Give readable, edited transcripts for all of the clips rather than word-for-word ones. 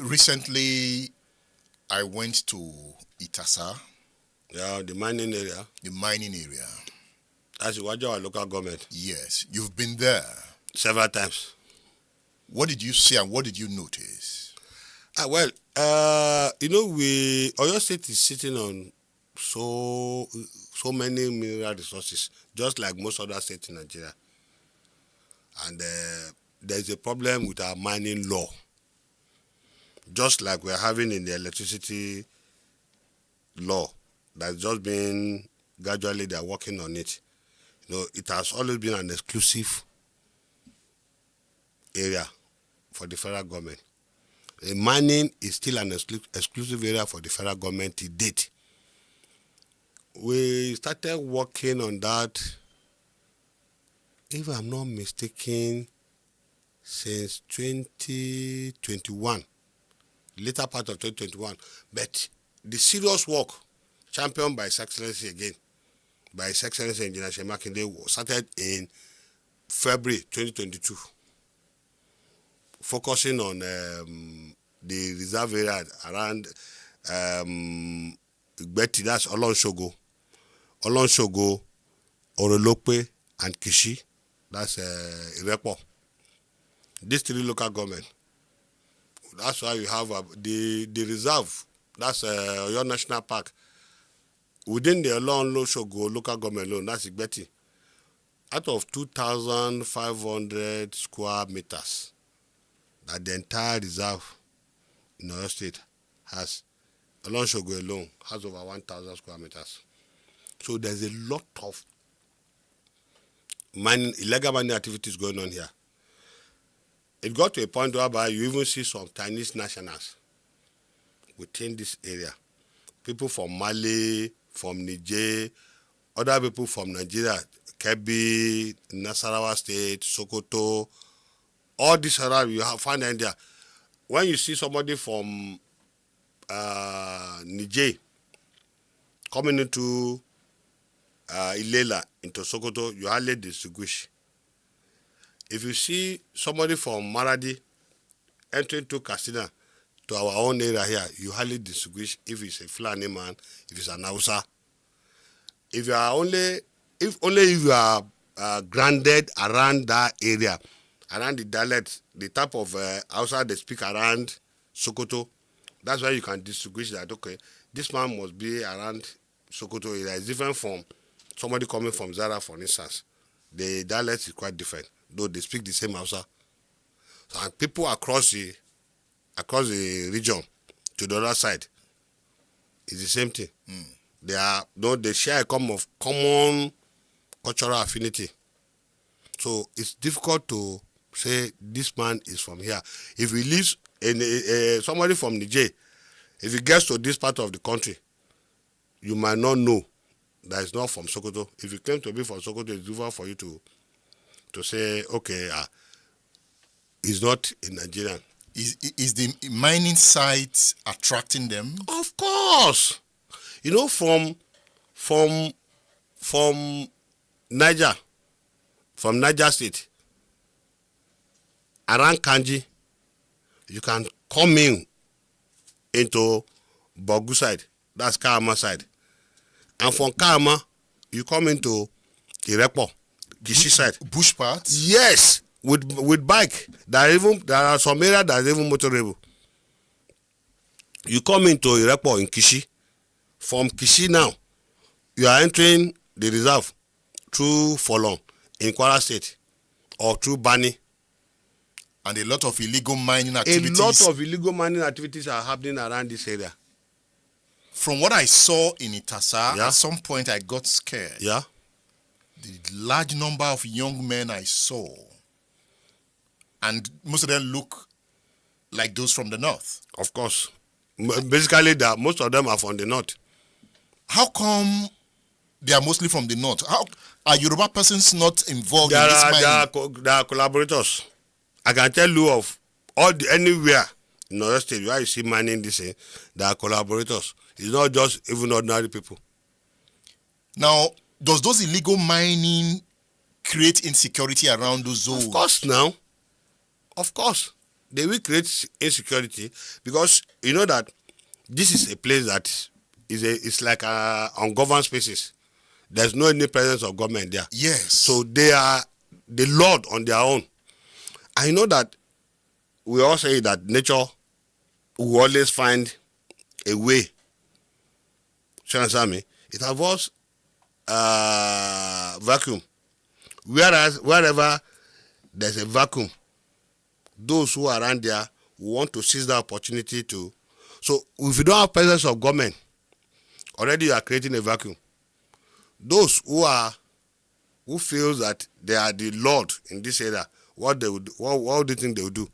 Recently, I went to Itasa. Yeah, the mining area. The mining area. That's our local government. Yes, you've been there. Several times. What did you see and what did you notice? Oyo State is sitting on so many mineral resources, just like most other states in Nigeria. And there's a problem with our mining law, just like we're having in the electricity law. That's just been gradually they're working on it. It has always been an exclusive area for the federal government. Mining is still an exclusive area for the federal government to date. We started working on that, if I'm not mistaken, since 2021, later part of 2021. But the serious work, championed by His Excellency again, by His Excellency Engineer Shemakinde, started in February 2022, focusing on the reserve area around Igbeti, that's Oloyinka, Orolope, and Kishi, that's Irepo. These three local government. That's why you have the reserve, that's Oyo National Park. Within the Oloyinka local government alone, that's Igbeti. Out of 2,500 square meters that the entire reserve in Oyo State has, Oloyinka alone has over 1,000 square meters. So there's a lot of illegal mining activities going on here. It got to a point whereby you even see some Chinese nationals within this area. People from Mali, from Niger, other people from Nigeria, Kebbi, Nasarawa State, Sokoto, all this around you have found in there. When you see somebody from Niger coming into Ilela, into Sokoto, you hardly distinguish. If you see somebody from Maradi entering to Katsina, to our own area here, you hardly distinguish if it's a Fulani man, if it's an Hausa. If you are if you are grounded around that area, around the dialect, the type of Hausa they speak around Sokoto, that's why you can distinguish that, okay, this man must be around Sokoto area. It's different from somebody coming from Zara, for instance. The dialect is quite different, though they speak the same Hausa. So, and people across the region to the other side, it's the same thing. They share a common cultural affinity. So it's difficult to say this man is from here. If he lives in somebody from Niger, if he gets to this part of the country, you might not know that it's not from Sokoto. If you claim to be from Sokoto, it's difficult for you to say, okay, he's not a Nigerian. Is the mining site attracting them? Of course. From Niger, from Niger State, around Kanji, you can come into Bogu side, that's Kama side. And from Kama, you come into Irepo, Kishi side. Bush parts? Yes, with bike. There are some areas that are even motorable. You come into Irepo in Kishi. From Kishi now, you are entering the reserve through Folon in Kwara State or through Bani. And a lot of illegal mining activities. A lot of illegal mining activities are happening around this area. From what I saw in Itasa, Yeah. at some point I got scared. Yeah. The large number of young men I saw, and most of them look like those from the north. Of course. Basically, most of them are from the north. How come they are mostly from the north? How are Yoruba persons not involved in this mining? There are collaborators. I can tell you of anywhere in Oyo State where you see mining this, there are collaborators. It's not just even ordinary people. Now, does those illegal mining create insecurity around those zones? Of course now. Of course. they will create insecurity, because you know that this is a place that it's like ungoverned spaces. There's no any presence of government there. Yes. So they are the Lord on their own. I know that we all say that nature will always find a way. You understand me? It avoids vacuum. Whereas wherever there's a vacuum, those who are around there want to seize the opportunity to. So if you don't have presence of government, already you are creating a vacuum. Those who feel that they are the Lord in this area, what do you think they will do?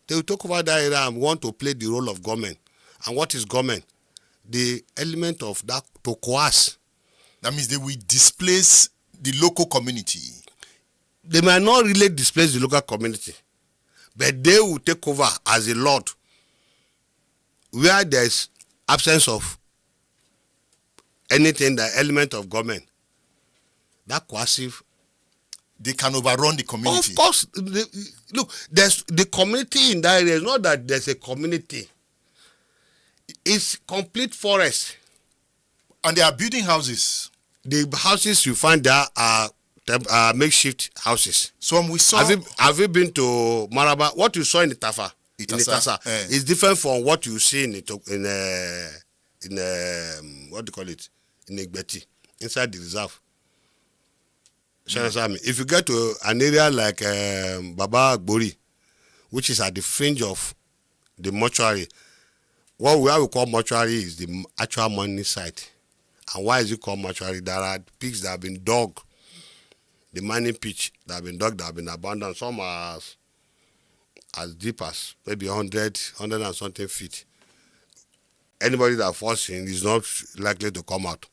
They will take over that area and want to play the role of government. And what is government? The element of that to coerce. That means they will displace the local community. They might not really displace the local community, but they will take over as a Lord. Where there is absence of anything, the element of government, that coercive, they can overrun the community. Of course, look, there's the community in that area. It's not that there's a community. It's complete forest. And they are building houses. The houses you find there are makeshift houses. So when we saw... Have you been to Maraba? What you saw in Itasa is different from what you see in what do you call it? In Igbeti, inside the reserve. If you get to an area like Baba Agbori, which is at the fringe of the mortuary, what we call mortuary is the actual mining site. And why is it called mortuary? There are pits that have been dug, the mining pits that have been dug, that have been abandoned. Some are as deep as maybe 100 and something feet. Anybody that falls in is not likely to come out.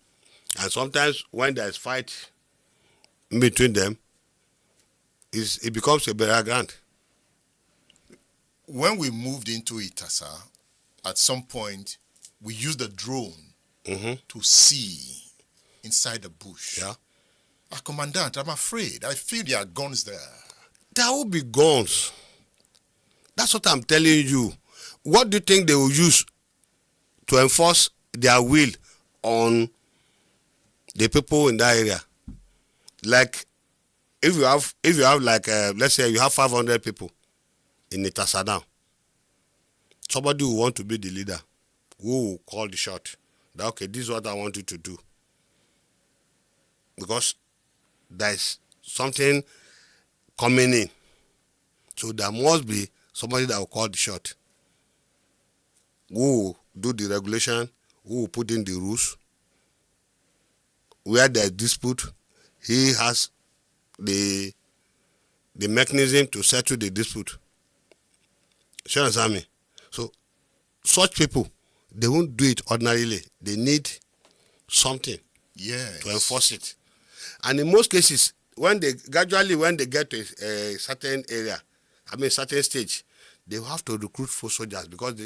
And sometimes when there is fight in between them, it becomes a burial ground. When we moved into Itasa, at some point, we used the drone to see inside the bush. Yeah. Commandant, I'm afraid. I feel there are guns there. There will be guns. That's what I'm telling you. What do you think they will use to enforce their will on the people in that area? Like, if you have like, let's say you have 500 people in Itasa now, somebody will want to be the leader, who will call the shot. That, okay, this is what I want you to do. Because there is something coming in. So there must be somebody that will call the shot, who will do the regulation, who will put in the rules. Where there is dispute, he has the mechanism to settle the dispute. You understand me? So such people, they won't do it ordinarily. They need something to enforce it. And in most cases, when they get to a certain area, certain stage, they will have to recruit full soldiers, because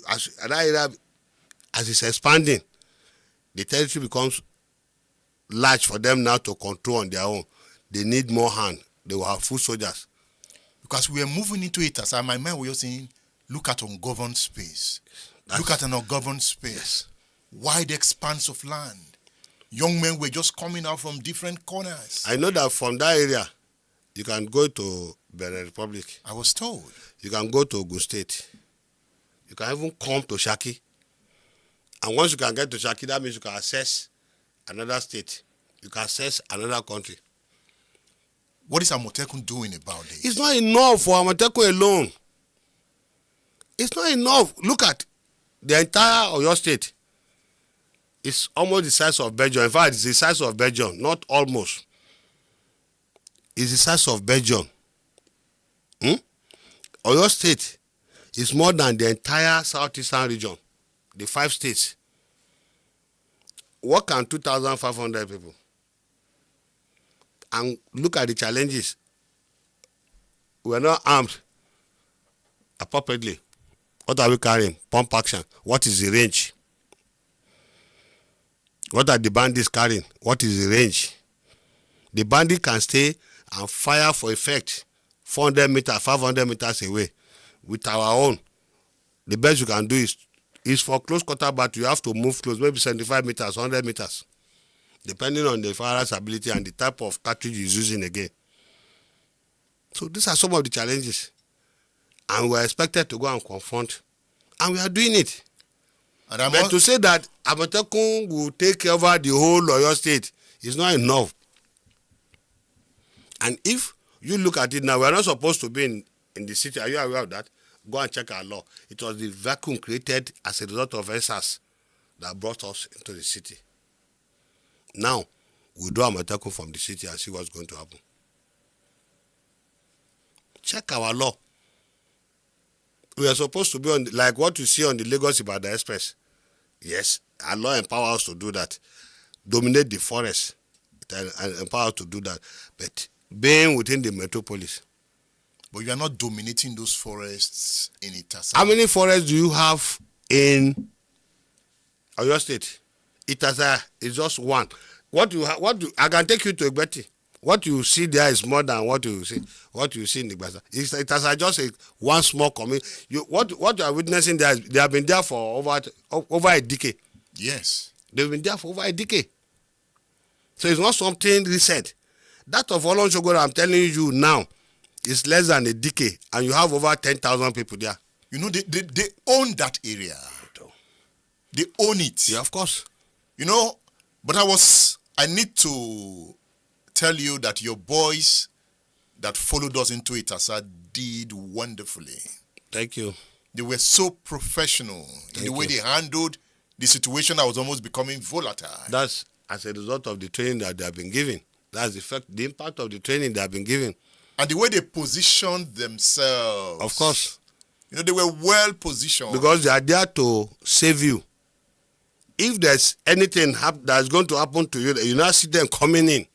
as that area, as it's expanding, the territory becomes large for them now to control on their own. They need more hand. They will have full soldiers. Because we are moving into it, as my mind was saying, look at ungoverned space. Look at an ungoverned space. Yes. Wide expanse of land. Young men were just coming out from different corners. I know that from that area, you can go to Benin Republic. I was told. You can go to Oyo State. You can even come to Shaki. And once you can get to Shaki, that means you can access another state. You can access another country. What is Amotekun doing about this? It's not enough for Amotekun alone. It's not enough. Look at the entire Oyo State. It's almost the size of Belgium. In fact, it's the size of Belgium, not almost. It's the size of Belgium. Oyo State is more than the entire southeastern region, the 5 states. What can 2,500 people? And look at the challenges. We are not armed appropriately. What are we carrying? Pump action. What is the range? What are the bandits carrying? What is the range? The bandit can stay and fire for effect 400 meters, 500 meters away. with our own, the best you can do is for close quarter battle, you have to move close, maybe 75 meters, 100 meters, depending on the firearm's ability and the type of cartridge he's using again. So these are some of the challenges. And we're expected to go and confront, and we are doing it. And But to say that Amotekun will take over the whole Oyo State is not enough. And if you look at it now, we are not supposed to be in the city. Are you aware of that? Go and check our law. It was the vacuum created as a result of SARS that brought us into the city. Now, we do Amotekun from the city and see what's going to happen. Check our law. We are supposed to be on, like what you see on the Lagos-Ibadan Express. Yes, our law empowers us to do that. Dominate the forest. And empower us to do that. But being within the metropolis. But you are not dominating those forests in Itasa. How many forests do you have in Oyo State? Itasa is just one. I can take you to Egbeti. What you see there is more than what you see in Itasa. Itasa just one small community. What you are witnessing there is they have been there for over a decade. Yes. They've been there for over a decade. So it's not something recent. That of Olayanju I'm telling you now is less than a decade, and you have over 10,000 people there. You know, they own that area. They own it. Yeah, of course. You know, but I need to tell you that your boys that followed us into Itasa did wonderfully. Thank you. They were so professional in the way they handled the situation that was almost becoming volatile. That's as a result of the training that they have been given. That's the impact of the training they have been given. And the way they positioned themselves. Of course. You know, they were well positioned. Because they are there to save you. If there's anything that's going to happen to you, you now see them coming in.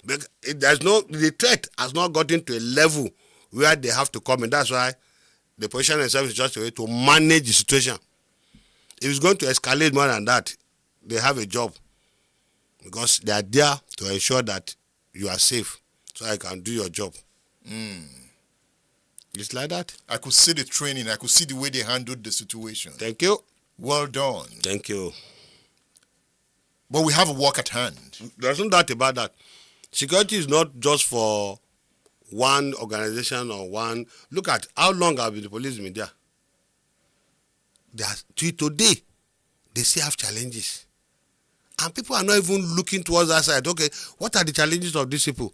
The threat has not gotten to a level where they have to come in. That's why the position itself is just a way to manage the situation. If it's going to escalate more than that, they have a job. Because they are there to ensure that you are safe so I can do your job. It's like that. I could see the training. I could see the way they handled the situation. Thank you. Well done. Thank you. But we have a work at hand. There's no doubt about that. Security is not just for one organization or one. Look at how long have the police been there. Today, they still have challenges. And people are not even looking towards that side. Okay, what are the challenges of these people?